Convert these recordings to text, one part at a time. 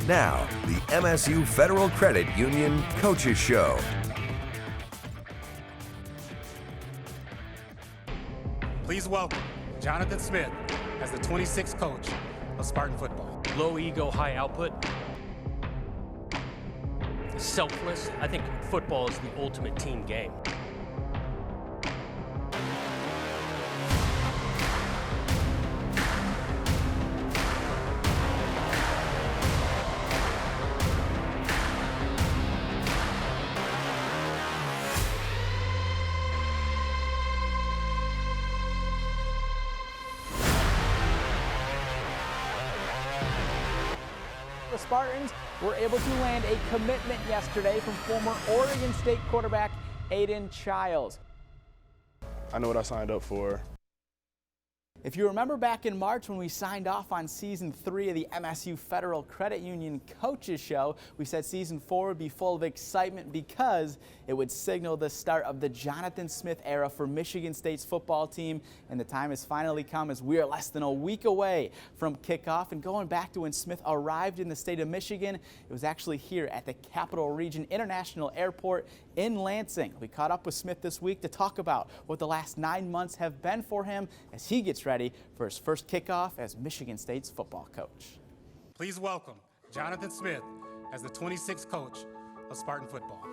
Now, the MSU Federal Credit Union Coaches Show. Please welcome Jonathan Smith as the 26th coach of Spartan football. Low ego, high output. Selfless. I think football is the ultimate team game. The Spartans were able to land a commitment yesterday from former Oregon State quarterback Aiden Childs. I know what I signed up for. If you remember back in March when we signed off on Season 3 of the MSU Federal Credit Union Coaches Show, we said Season 4 would be full of excitement because it would signal the start of the Jonathan Smith era for Michigan State's football team. And the time has finally come as we are less than a week away from kickoff. And going back to when Smith arrived in the state of Michigan, it was actually here at the Capital Region International Airport in Lansing. We caught up with Smith this week to talk about what the last 9 months have been for him as he gets ready for his first kickoff as Michigan State's football coach. Please welcome Jonathan Smith as the 26th coach of Spartan football.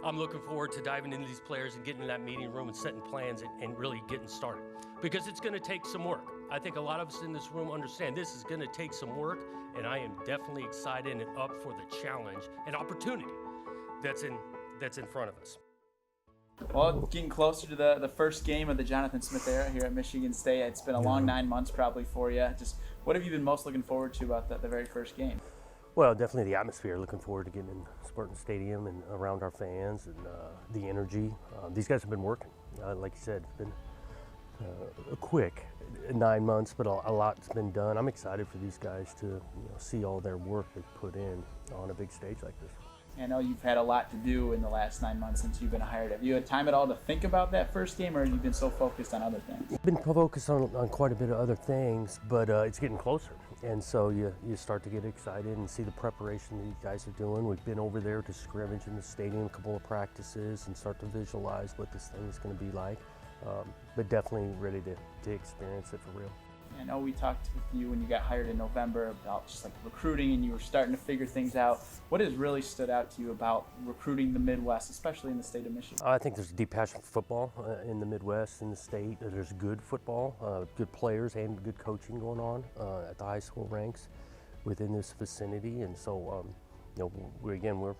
I'm looking forward to diving into these players and getting in that meeting room and setting plans and really getting started because it's going to take some work. I think a lot of us in this room understand this is going to take some work, and I am definitely excited and up for the challenge and opportunity that's in front of us. Well, getting closer to the first game of the Jonathan Smith era here at Michigan State. It's been a long 9 months probably for you. Just what have you been most looking forward to about the very first game? Well, definitely the atmosphere. Looking forward to getting in Spartan Stadium and around our fans and the energy. These guys have been working. Like you said, it's been a quick 9 months, but a lot's been done. I'm excited for these guys to see all their work they've put in on a big stage like this. I know you've had a lot to do in the last 9 months since you've been hired. Have you had time at all to think about that first game, or have you been so focused on other things? I've been focused on quite a bit of other things, but it's getting closer. And so you start to get excited and see the preparation that you guys are doing. We've been over there to scrimmage in the stadium, a couple of practices, and start to visualize what this thing is going to be like. But definitely ready to experience it for real. I know we talked with you when you got hired in November about just like recruiting, and you were starting to figure things out. What has really stood out to you about recruiting the Midwest, especially in the state of Michigan? I think there's a deep passion for football in the Midwest, in the state. There's good football, good players, and good coaching going on at the high school ranks within this vicinity. And so, we're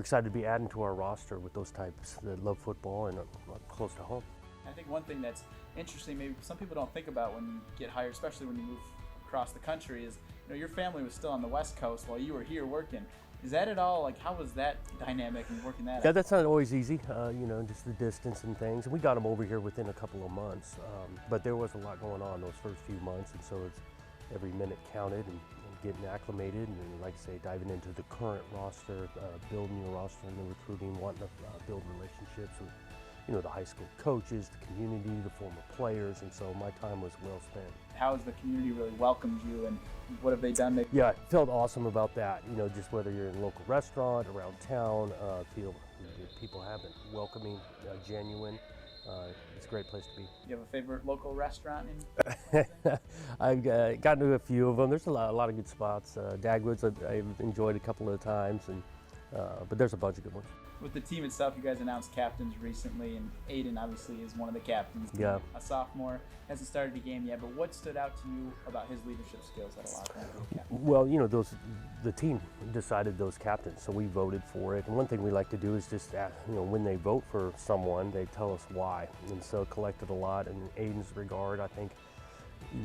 excited to be adding to our roster with those types that love football and are close to home. I think one thing that's interesting, maybe some people don't think about when you get hired, especially when you move across the country, is your family was still on the West Coast while you were here working. Is that at all, how was that dynamic and working that out? Yeah, that's not always easy, just the distance and things. And we got them over here within a couple of months, but there was a lot going on those first few months, and so it's every minute counted and getting acclimated, and like I say, diving into the current roster, building your roster and the recruiting, wanting to build relationships with the high school coaches, the community, the former players, and so my time was well spent. How has the community really welcomed you, and what have they done? Yeah, it felt awesome about that. Just whether you're in a local restaurant, around town, people have been welcoming, genuine. It's a great place to be. You have a favorite local restaurant? I've gotten to a few of them. There's a lot of good spots. Dagwood's I've enjoyed a couple of times, but there's a bunch of good ones. With the team itself, you guys announced captains recently, and Aiden obviously is one of the captains. Yeah. A sophomore, hasn't started the game yet, but what stood out to you about his leadership skills that allowed him to be captain? Well, the team decided those captains, so we voted for it. And one thing we like to do is just, when they vote for someone, they tell us why. And so collected a lot in Aiden's regard. I think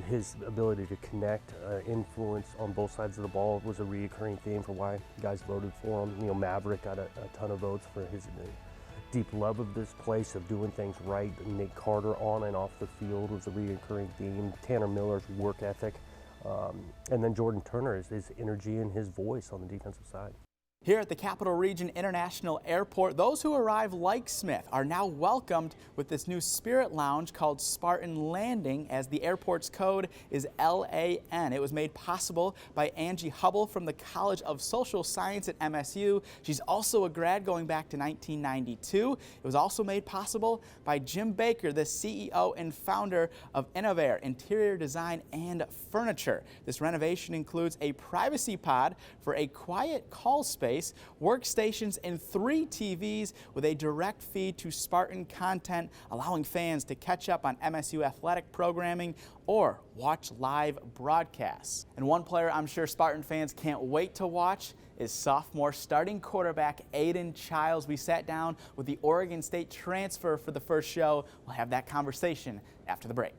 his ability to connect, influence on both sides of the ball was a reoccurring theme for why guys voted for him. Maverick got a ton of votes for his deep love of this place, of doing things right. Nate Carter on and off the field was a reoccurring theme. Tanner Miller's work ethic. And then Jordan Turner is his energy and his voice on the defensive side. Here at the Capital Region International Airport, those who arrive like Smith are now welcomed with this new Spirit Lounge called Spartan Landing, as the airport's code is LAN. It was made possible by Angie Hubble from the College of Social Science at MSU. She's also a grad going back to 1992. It was also made possible by Jim Baker, the CEO and founder of Innovair Interior Design and Furniture. This renovation includes a privacy pod for a quiet call space, workstations, and 3 TVs with a direct feed to Spartan content, allowing fans to catch up on MSU athletic programming or watch live broadcasts. And one player I'm sure Spartan fans can't wait to watch is sophomore starting quarterback Aiden Childs. We sat down with the Oregon State transfer for the first show. We'll have that conversation after the break.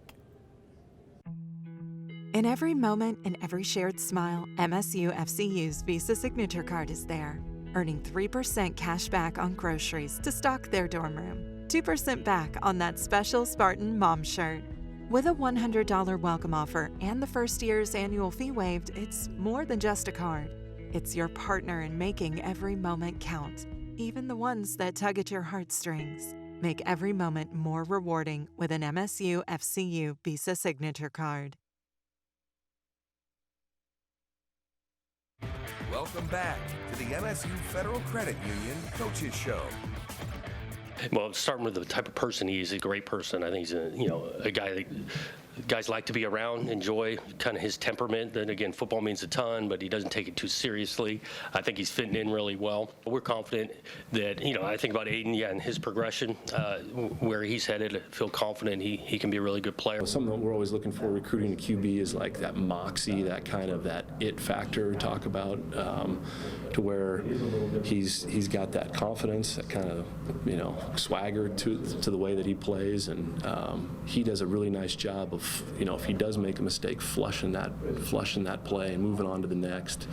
In every moment and every shared smile, MSU FCU's Visa Signature Card is there, earning 3% cash back on groceries to stock their dorm room, 2% back on that special Spartan mom shirt. With a $100 welcome offer and the first year's annual fee waived, it's more than just a card. It's your partner in making every moment count, even the ones that tug at your heartstrings. Make every moment more rewarding with an MSU FCU Visa Signature Card. Welcome back to the MSU Federal Credit Union Coaches Show. Well, starting with the type of person he is, a great person. I think he's a guy that guys like to be around, enjoy kind of his temperament. Then again, football means a ton, but he doesn't take it too seriously. I think he's fitting in really well. We're confident that, I think about Aiden, and his progression, where he's headed. I feel confident he can be a really good player. Something that we're always looking for recruiting a QB is like that moxie, that kind of that it factor we talk about, to where he's got that confidence, that kind of, swagger to the way that he plays, and he does a really nice job of, if he does make a mistake, flushing that play and moving on to the next.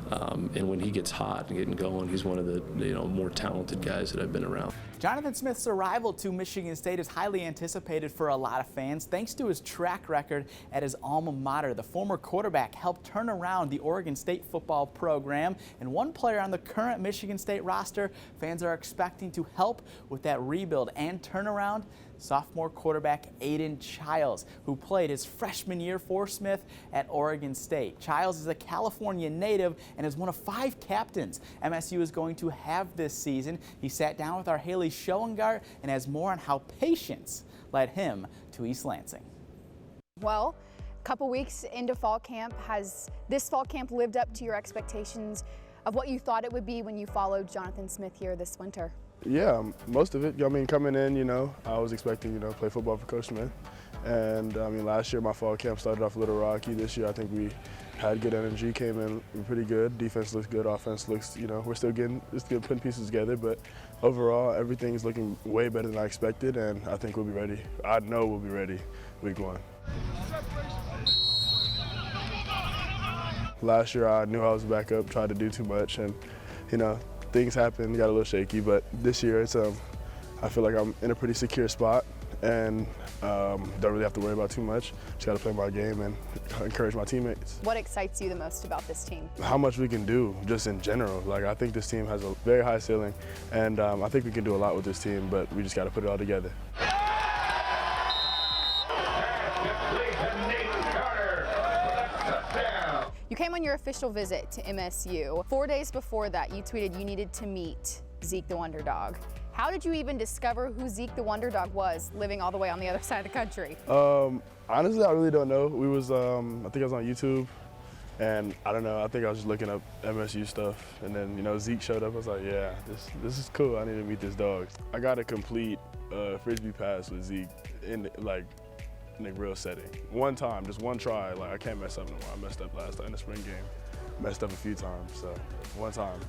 And when he gets hot and getting going, he's one of the more talented guys that I've been around. Jonathan Smith's arrival to Michigan State is highly anticipated for a lot of fans thanks to his track record at his alma mater. The former quarterback helped turn around the Oregon State football program, and one player on the current Michigan State roster fans are expecting to help with that rebuild and turnaround. Sophomore quarterback Aiden Childs, who played his freshman year for Smith at Oregon State. Childs is a California native and is one of 5 captains MSU is going to have this season. He sat down with our Haley Schoengart and has more on how patience led him to East Lansing. Well, a couple weeks into fall camp, has this fall camp lived up to your expectations of what you thought it would be when you followed Jonathan Smith here this winter? Yeah, most of it. Coming in, I was expecting, play football for Coach Smith. And last year my fall camp started off a little rocky. This year I think we had good energy, came in pretty good. Defense looks good, offense looks, we're still putting pieces together, but overall everything's looking way better than I expected, and I think we'll be ready. I know we'll be ready week 1. Last year I knew I was back up, tried to do too much, and things happened, got a little shaky, but this year it's I feel like I'm in a pretty secure spot and don't really have to worry about too much. Just got to play my game and encourage my teammates. What excites you the most about this team? How much we can do just in general. I think this team has a very high ceiling, and I think we can do a lot with this team, but we just got to put it all together. You came on your official visit to MSU. 4 days before that, you tweeted you needed to meet Zeke the Wonder Dog. How did you even discover who Zeke the Wonder Dog was, living all the way on the other side of the country? Honestly, I really don't know. We was, I think I was on YouTube, and I don't know, I think I was just looking up MSU stuff, and then, Zeke showed up. I was like, yeah, this is cool. I need to meet this dog. I got a complete Frisbee pass with Zeke in a real setting. One time, just one try, I can't mess up no more. I messed up last time in the spring game. Messed up a few times, so one time.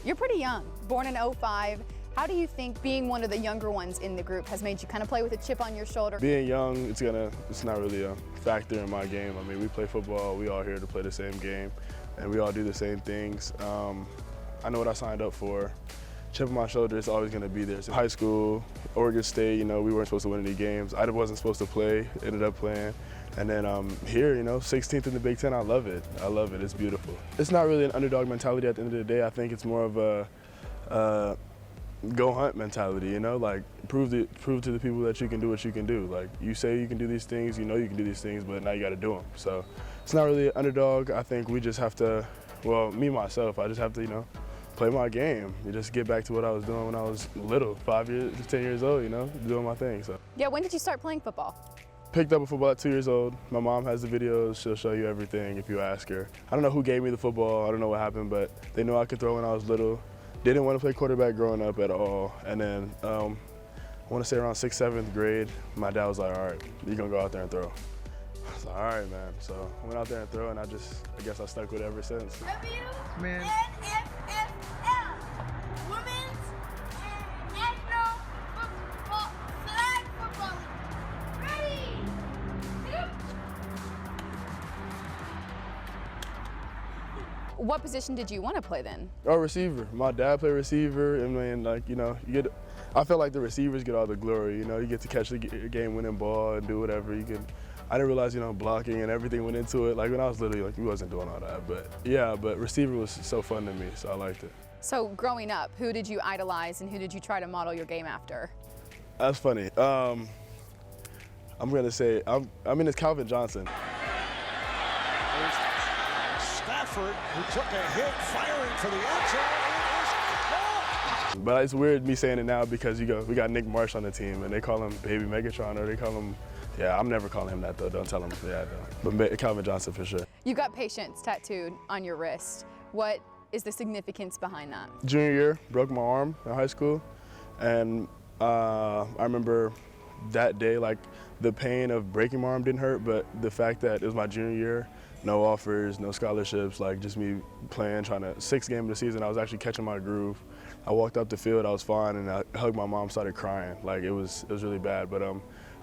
You're pretty young, born in '05. How do you think being one of the younger ones in the group has made you kind of play with a chip on your shoulder? Being young, it's not really a factor in my game. We play football, we all here to play the same game, and we all do the same things. I know what I signed up for. Chip on my shoulder is always going to be there. So high school, Oregon State, we weren't supposed to win any games. I wasn't supposed to play, ended up playing. And then here, 16th in the Big Ten, I love it. I love it. It's beautiful. It's not really an underdog mentality at the end of the day. I think it's more of a go hunt mentality, like prove to the people that you can do what you can do. Like you say you can do these things, you can do these things, but now you got to do them. So it's not really an underdog. I think we just have to, well, me, myself, I just have to, play my game. You just get back to what I was doing when I was little, 5 years, 10 years old, doing my thing. So. Yeah, when did you start playing football? Picked up a football at 2 years old. My mom has the videos. She'll show you everything if you ask her. I don't know who gave me the football. I don't know what happened, but they knew I could throw when I was little. Didn't want to play quarterback growing up at all. And then I want to say around 6th, 7th grade, my dad was like, all right, you're going to go out there and throw. I was like, all right, man. So I went out there and threw, and I guess I stuck with it ever since. Man. What position did you want to play then? Oh, receiver. My dad played receiver, and I felt like the receivers get all the glory. You get to catch the game-winning ball and do whatever. I didn't realize, blocking and everything went into it. Like when I was little, we wasn't doing all that. But yeah, but receiver was so fun to me, so I liked it. So growing up, who did you idolize and who did you try to model your game after? That's funny. I'm gonna say, it's Calvin Johnson. Stafford, who took a hit, firing for the end zone. But it's weird me saying it now because we got Nick Marsh on the team and they call him Baby Megatron, or they call him, I'm never calling him that though, don't tell him, but Calvin Johnson for sure. You got patience tattooed on your wrist. What is the significance behind that? Junior year, broke my arm in high school, and I remember that day, like the pain of breaking my arm didn't hurt, but the fact that it was my junior year, no offers, no scholarships, like just me playing, sixth game of the season, I was actually catching my groove. I walked up the field, I was fine, and I hugged my mom, started crying. Like it was really bad, but I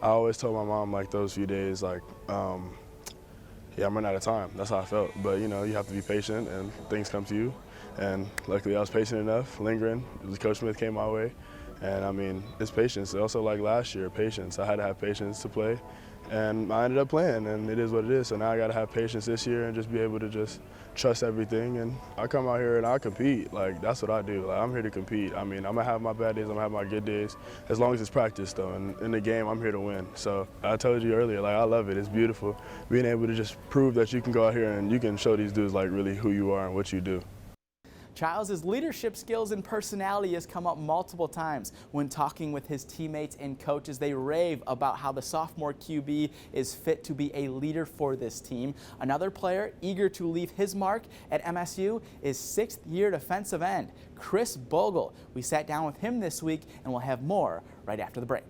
always told my mom like those few days, like, I'm running out of time. That's how I felt. But you have to be patient and things come to you. And luckily I was patient enough, lingering. Coach Smith came my way. And it's patience. Also like last year, patience. I had to have patience to play. And I ended up playing, and it is what it is. So now I got to have patience this year and just be able to just trust everything. And I come out here and I compete. Like, that's what I do. Like, I'm here to compete. I'm going to have my bad days, I'm going to have my good days, as long as it's practice, though. And in the game, I'm here to win. So I told you earlier, like, I love it. It's beautiful. Being able to just prove that you can go out here and you can show these dudes, like, really who you are and what you do. Childs' leadership skills and personality has come up multiple times when talking with his teammates and coaches. They rave about how the sophomore QB is fit to be a leader for this team. Another player eager to leave his mark at MSU is sixth-year defensive end Chris Bogle. We sat down with him this week, and we'll have more right after the break.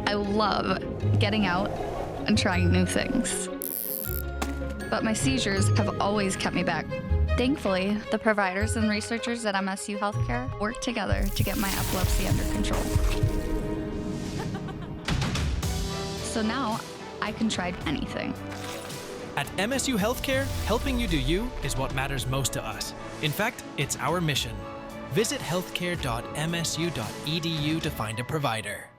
I love getting out and trying new things, but my seizures have always kept me back. Thankfully, the providers and researchers at MSU Healthcare work together to get my epilepsy under control. So now I can try anything. At MSU Healthcare, helping you do you is what matters most to us. In fact, it's our mission. Visit healthcare.msu.edu to find a provider.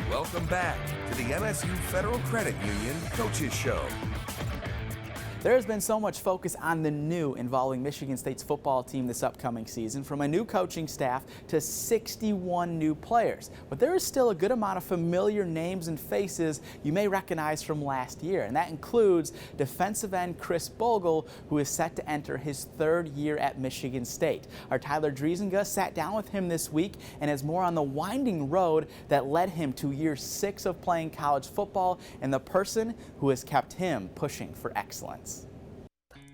Welcome back to the MSU Federal Credit Union Coaches Show. There has been so much focus on the new involving Michigan State's football team this upcoming season, from a new coaching staff to 61 new players. But there is still a good amount of familiar names and faces you may recognize from last year, and that includes defensive end Chris Bogle, who is set to enter his third year at Michigan State. Our Tyler Driesinga sat down with him this week and has more on the winding road that led him to year 6 of playing college football and the person who has kept him pushing for excellence.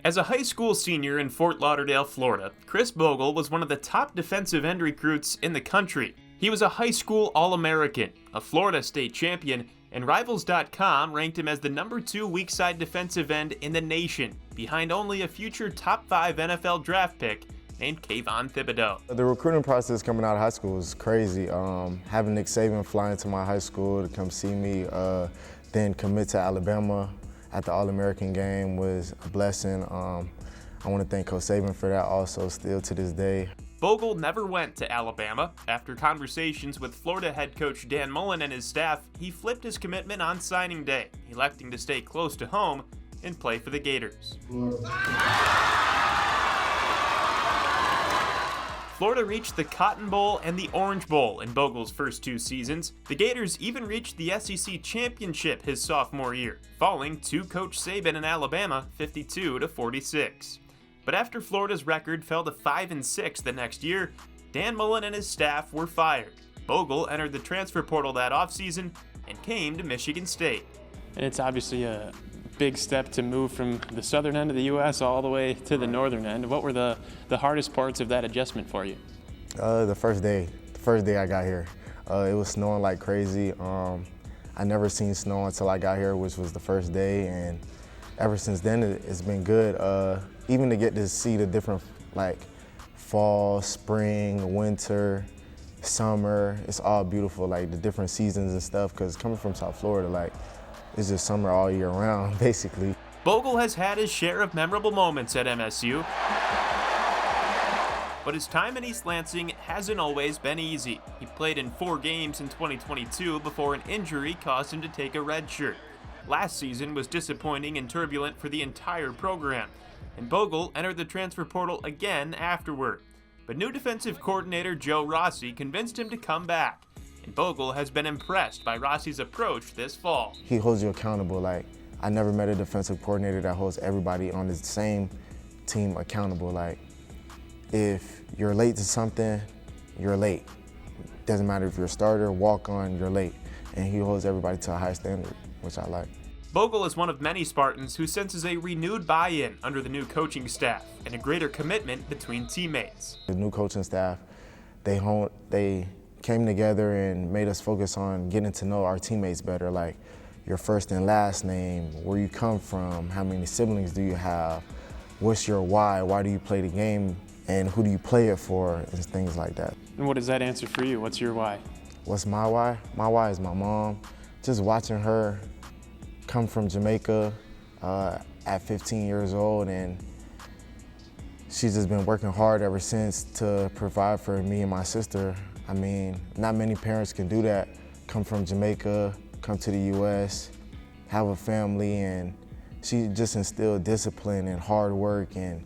As a high school senior in Fort Lauderdale, Florida, Chris Bogle was one of the top defensive end recruits in the country. He was a high school All-American, a Florida State champion, and Rivals.com ranked him as the #2 weak side defensive end in the nation, behind only a future top 5 NFL draft pick named Kayvon Thibodeau. The recruiting process coming out of high school was crazy. Having Nick Saban fly into my high school to come see me, then commit to Alabama at the All-American game was a blessing. I want to thank Coach Saban for that also, still to this day. Bogle never went to Alabama. After conversations with Florida head coach Dan Mullen and his staff, he flipped his commitment on signing day, electing to stay close to home and play for the Gators. Florida reached the Cotton Bowl and the Orange Bowl in Bogle's first 2 seasons. The Gators even reached the SEC championship his sophomore year, falling to Coach Saban in Alabama 52-46. But after Florida's record fell to 5-6 the next year, Dan Mullen and his staff were fired. Bogle entered the transfer portal that offseason and came to Michigan State. And it's obviously a big step to move from the southern end of the U.S. all the way to the northern end. What were the hardest parts of that adjustment for you? The first day I got here. It was snowing like crazy. I never seen snow until I got here, which was the first day, and ever since then it's been good. Even to get to see the different, like, fall, spring, winter, summer, it's all beautiful, like the different seasons and stuff, because coming from South Florida, like, it's just summer all year round, basically. Bogle has had his share of memorable moments at MSU, but his time in East Lansing hasn't always been easy. He played in 4 games in 2022 before an injury caused him to take a red shirt. Last season was disappointing and turbulent for the entire program, and Bogle entered the transfer portal again afterward. But new defensive coordinator Joe Rossi convinced him to come back, and Bogle has been impressed by Rossi's approach this fall. He holds you accountable. Like, I never met a defensive coordinator that holds everybody on the same team accountable. Like, if you're late to something, you're late. Doesn't matter if you're a starter, walk on, you're late. And he holds everybody to a high standard, which I like. Bogle is one of many Spartans who senses a renewed buy-in under the new coaching staff and a greater commitment between teammates. The new coaching staff, they came together and made us focus on getting to know our teammates better, like your first and last name, where you come from, how many siblings do you have, what's your why do you play the game, and who do you play it for, and things like that. And what does that answer for you? What's your why? What's my why? My why is my mom. Just watching her come from Jamaica at 15 years old, and she's just been working hard ever since to provide for me and my sister. I mean, not many parents can do that, come from Jamaica, come to the U.S., have a family, and she just instilled discipline and hard work, and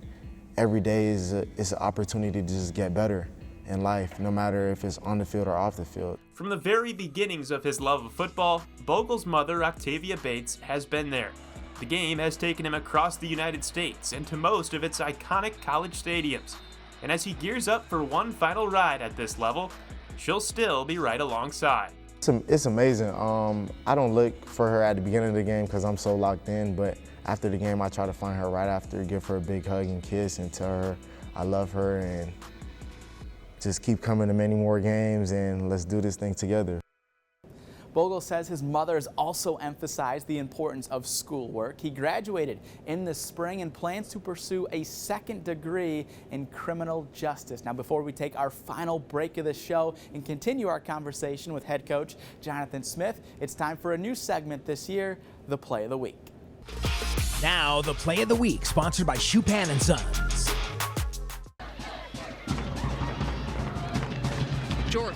every day is an opportunity to just get better in life, no matter if it's on the field or off the field. From the very beginnings of his love of football, Bogle's mother, Octavia Bates, has been there. The game has taken him across the United States and to most of its iconic college stadiums. And as he gears up for one final ride at this level, she'll still be right alongside. It's amazing. I don't look for her at the beginning of the game because I'm so locked in, but after the game I try to find her right after, give her a big hug and kiss and tell her I love her, and just keep coming to many more games and let's do this thing together. Bogle says his mother has also emphasized the importance of schoolwork. He graduated in the spring and plans to pursue a second degree in criminal justice. Now, before we take our final break of the show and continue our conversation with head coach Jonathan Smith, it's time for a new segment this year, the Play of the Week. Now, the Play of the Week, sponsored by Chupan & Sons. Jorth.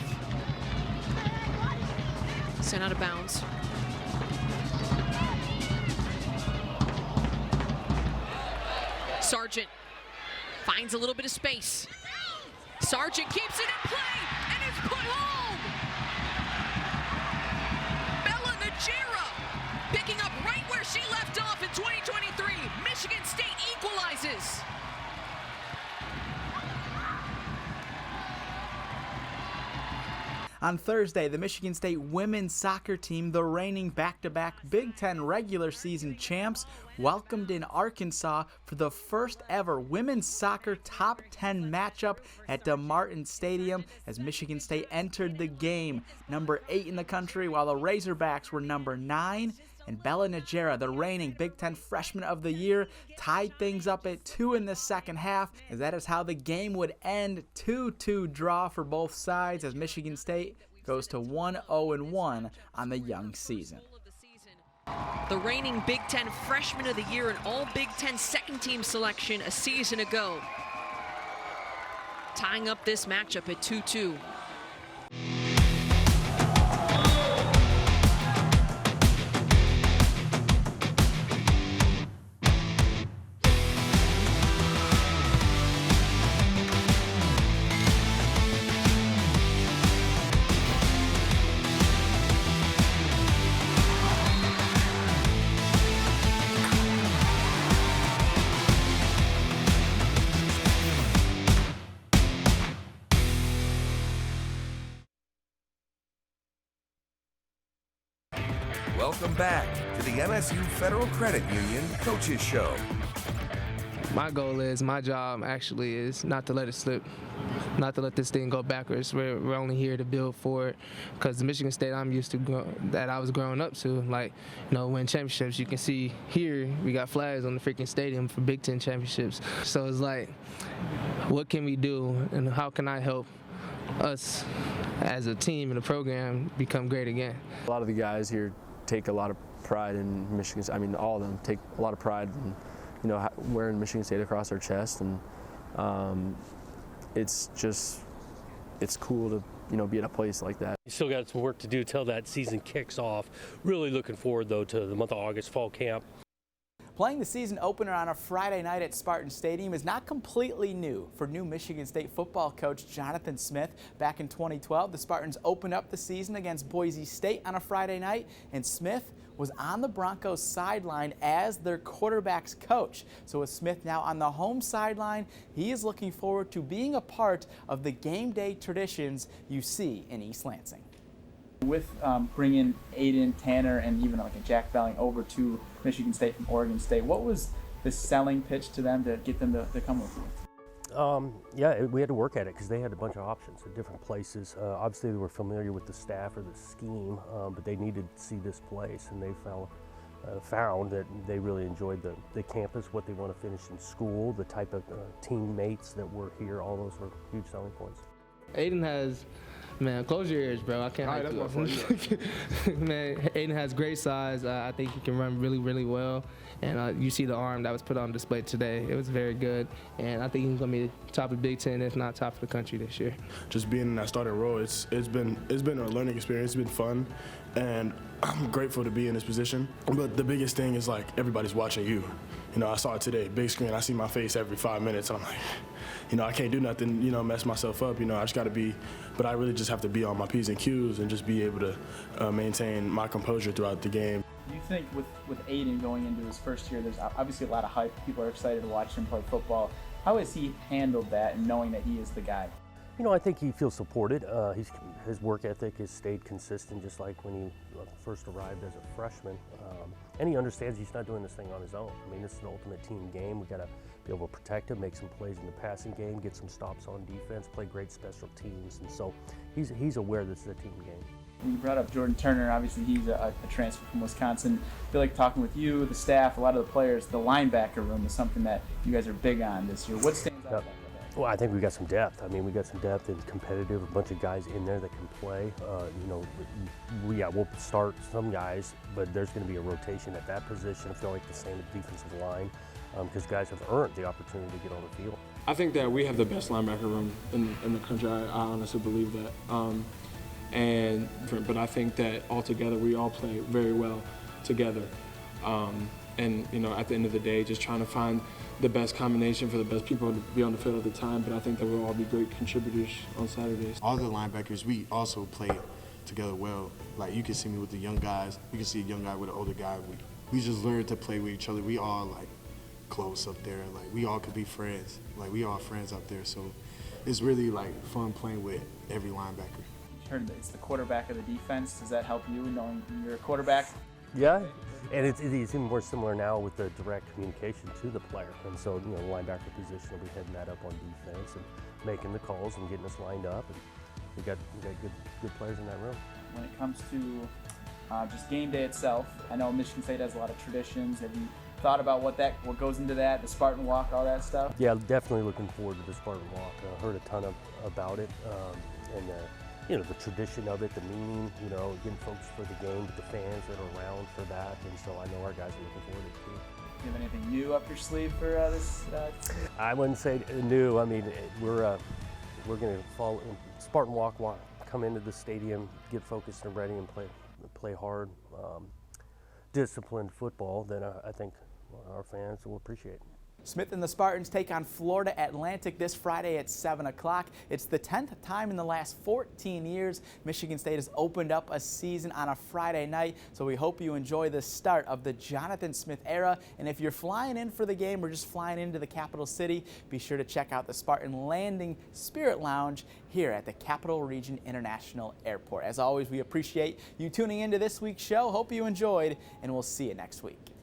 Sent out of bounds. Sargent finds a little bit of space. Sargent keeps it in play and it's put home. Bella Najera picking up right where she left off in 2023. Michigan State equalizes. On Thursday, the Michigan State women's soccer team, the reigning back-to-back Big Ten regular season champs, welcomed in Arkansas for the first ever women's soccer top 10 matchup at DeMartin Stadium as Michigan State entered the game, number 8 in the country, while the Razorbacks were number 9. And Bella Najera, the reigning Big Ten Freshman of the Year, tied things up at 2 in the second half, as that is how the game would end. 2-2 draw for both sides as Michigan State goes to 1-0-1 on the young season. The reigning Big Ten Freshman of the Year and All Big Ten second team selection a season ago. tying up this matchup at 2-2. Welcome back to the MSU Federal Credit Union Coaches Show. My goal is, my job actually is not to let it slip, not to let this thing go backwards. We're only here to build forward, because the Michigan State I'm used to, that I was growing up to, like, win championships. You can see here we got flags on the freaking stadium for Big Ten championships. So it's like, what can we do, and how can I help us as a team and a program become great again? A lot of the guys here take a lot of pride in Michigan. I mean, all of them take a lot of pride in, wearing Michigan State across their chest, and it's cool to be at a place like that. You still got some work to do till that season kicks off. Really looking forward though to the month of August, fall camp. Playing the season opener on a Friday night at Spartan Stadium is not completely new for new Michigan State football coach Jonathan Smith. Back in 2012, the Spartans opened up the season against Boise State on a Friday night, and Smith was on the Broncos sideline as their quarterback's coach. So with Smith now on the home sideline, he is looking forward to being a part of the game day traditions you see in East Lansing. With bringing Aiden, Tanner, and even like a Jack Belling over to Michigan State from Oregon State, what was the selling pitch to them to get them to come with you? Yeah, we had to work at it because they had a bunch of options at different places. Obviously, they were familiar with the staff or the scheme, but they needed to see this place, and they found that they really enjoyed the campus, what they want to finish in school, the type of teammates that were here. All those were huge selling points. Aiden has, man, close your ears, bro. I can't. All right, that's my fault. Man, Aiden has great size. I think he can run really, really well. And you see the arm that was put on display today. It was very good. And I think he's going to be top of Big Ten, if not top of the country this year. Just being in that starting role, it's been a learning experience. It's been fun, and I'm grateful to be in this position. But the biggest thing is, like, everybody's watching you. I saw it today, big screen. I see my face every 5 minutes. And I'm like, I can't do nothing, mess myself up. I just got to be, but I really just have to be on my P's and Q's and just be able to maintain my composure throughout the game. Do you think with Aiden going into his first year, there's obviously a lot of hype. People are excited to watch him play football. How has he handled that and knowing that he is the guy? I think he feels supported. His work ethic has stayed consistent, just like when he first arrived as a freshman. And he understands he's not doing this thing on his own. I mean, this is an ultimate team game. We got to be able to protect him, make some plays in the passing game, get some stops on defense, play great special teams. And so he's aware this is a team game. You brought up Jordan Turner. Obviously, he's a transfer from Wisconsin. I feel like talking with you, the staff, a lot of the players, the linebacker room is something that you guys are big on this year. What stands out about that? Well, I think we got some depth. I mean, we got some depth and competitive, a bunch of guys in there that can play. We'll start some guys, but there's going to be a rotation at that position. I feel like the same at defensive line because guys have earned the opportunity to get on the field. I think that we have the best linebacker room in the country. I honestly believe that. But I think that altogether we all play very well together. And at the end of the day, just trying to find the best combination for the best people to be on the field at the time. But I think that we'll all be great contributors on Saturdays. All the linebackers, we also play together well. Like, you can see me with the young guys. You can see a young guy with an older guy. We just learned to play with each other. We all, like, close up there. Like, we all could be friends. Like, we all friends up there. So it's really, like, fun playing with every linebacker. You heard that it's the quarterback of the defense. Does that help you knowing you're a quarterback? Yeah, and it's even more similar now with the direct communication to the player. And so, the linebacker position will be heading that up on defense and making the calls and getting us lined up. And we got good players in that room. When it comes to just game day itself, I know Michigan State has a lot of traditions. Have you thought about what goes into that, the Spartan Walk, all that stuff? Yeah, definitely looking forward to the Spartan Walk. Heard a ton about it, and the tradition of it, the meaning, getting folks for the game, but the fans that are around for that, and so I know our guys are looking forward to it too. Do you have anything new up your sleeve for this? I wouldn't say new. I mean, we're we're going to follow Spartan Walk, come into the stadium, get focused and ready, and play hard, disciplined football that I think our fans will appreciate. Smith and the Spartans take on Florida Atlantic this Friday at 7 o'clock. It's the 10th time in the last 14 years Michigan State has opened up a season on a Friday night, so we hope you enjoy the start of the Jonathan Smith era. And if you're flying in for the game or just flying into the capital city, be sure to check out the Spartan Landing Spirit Lounge here at the Capital Region International Airport. As always, we appreciate you tuning into this week's show. Hope you enjoyed, and we'll see you next week.